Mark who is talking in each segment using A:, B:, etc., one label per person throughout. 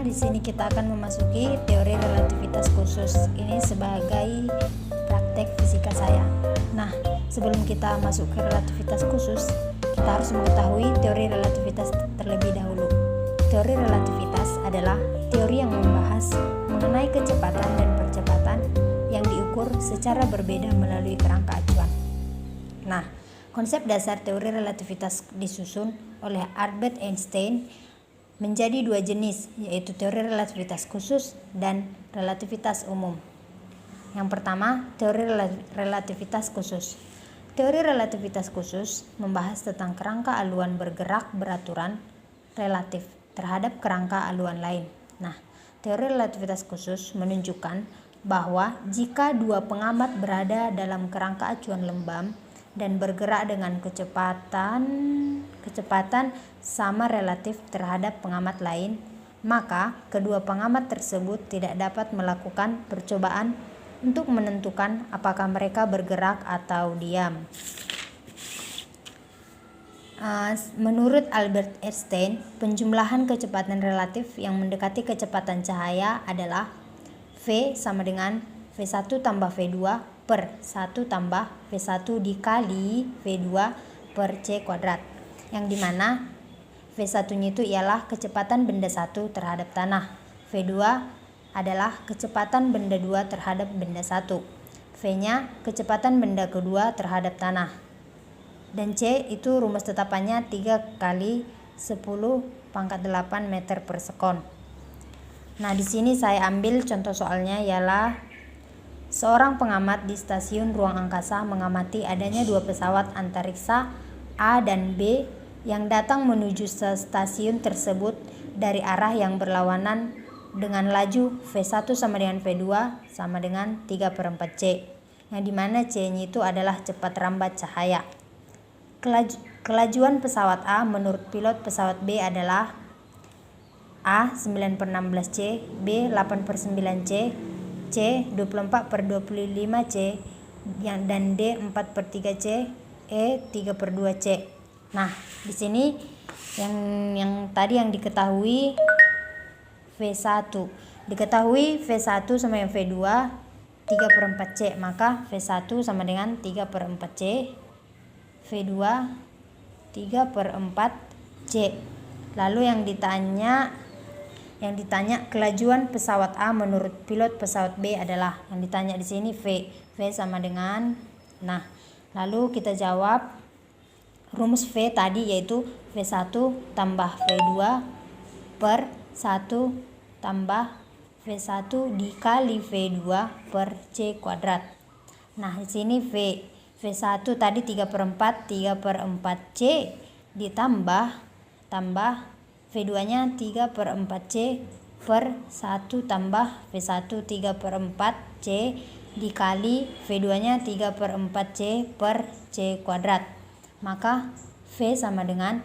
A: di sini kita akan memasuki teori relativitas khusus. Ini sebagai praktek fisika saya. Nah, sebelum kita masuk ke relativitas khusus, kita harus mengetahui teori relativitas terlebih dahulu. Teori relativitas adalah teori yang membahas mengenai kecepatan dan percepatan yang diukur secara berbeda melalui kerangka acuan. Nah, konsep dasar teori relativitas disusun oleh Albert Einstein menjadi dua jenis, yaitu teori relativitas khusus dan relativitas umum. Yang pertama, teori relativitas khusus. Teori relativitas khusus membahas tentang kerangka aluan bergerak beraturan relatif terhadap kerangka aluan lain. Nah, teori relativitas khusus menunjukkan bahwa jika dua pengamat berada dalam kerangka acuan lembam dan bergerak dengan kecepatan sama relatif terhadap pengamat lain, maka kedua pengamat tersebut tidak dapat melakukan percobaan untuk menentukan apakah mereka bergerak atau diam. Menurut Albert Einstein, penjumlahan kecepatan relatif yang mendekati kecepatan cahaya adalah V sama dengan V1 tambah V2 per 1 tambah V1 dikali V2 per C kuadrat, yang dimana V1-nya itu ialah kecepatan benda 1 terhadap tanah, V2 adalah kecepatan benda 2 terhadap benda 1, V-nya kecepatan benda kedua terhadap tanah, dan C itu rumus tetapannya 3 kali 10 pangkat 8 meter per sekon. Nah, di sini saya ambil contoh soalnya ialah seorang pengamat di stasiun ruang angkasa mengamati adanya dua pesawat antariksa A dan B yang datang menuju stasiun tersebut dari arah yang berlawanan dengan laju V1 sama dengan V2 sama dengan 3/4 C, yang dimana C-nya itu adalah cepat rambat cahaya. Kelajuan pesawat A menurut pilot pesawat B adalah A 9/16 C, B 8/9 C, C 24/25 C, dan D 4/3 C, E 3/2 C. Nah, di sini yang tadi yang diketahui V1. Diketahui V1 sama dengan V2 3/4 C, maka V1 sama dengan 3/4 C, V2 3/4 C. Lalu yang ditanya kelajuan pesawat A menurut pilot pesawat B adalah, yang ditanya di sini V sama dengan, nah lalu kita jawab rumus V tadi yaitu V1 tambah V2 per 1 tambah V1 dikali V2 per C kuadrat. Nah, di sini V1 tadi 3/4 C ditambah V2-nya 3/4 C per 1 tambah V1 3/4 C dikali V2-nya 3/4 C per C kuadrat. Maka V sama dengan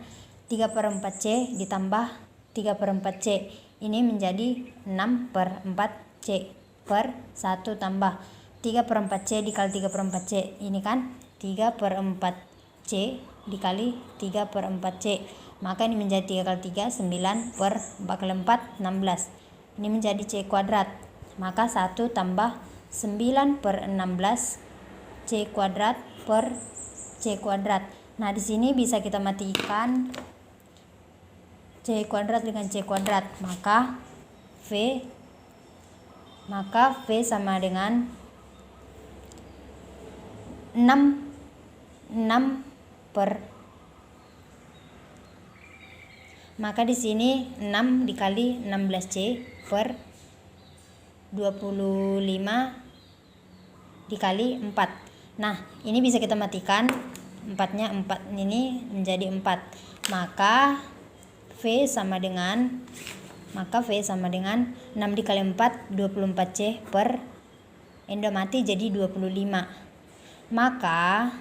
A: 3/4 C ditambah 3/4 C. Ini menjadi 6/4 C per 1 tambah 3/4 C dikali 3/4 C. Ini kan 3/4 C dikali 3/4 C. Maka ini menjadi 3 kali 3 9 per 4 kali 4 16. Ini menjadi C kuadrat. Maka 1 tambah 9/16 C kuadrat per C kuadrat. Nah, di sini bisa kita matikan C kuadrat dengan C kuadrat. Maka V sama dengan 6 per, maka di sini 6 dikali 16C per 25 dikali 4. Nah, ini bisa kita matikan 4-nya 4, ini menjadi 4. Maka V sama dengan 6 dikali 4 24C per Endo mati jadi 25. Maka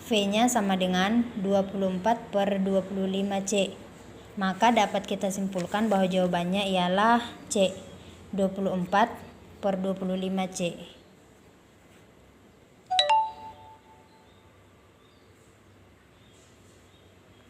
A: V-nya sama dengan 24/25C. Maka dapat kita simpulkan bahwa jawabannya ialah C, 24/25C.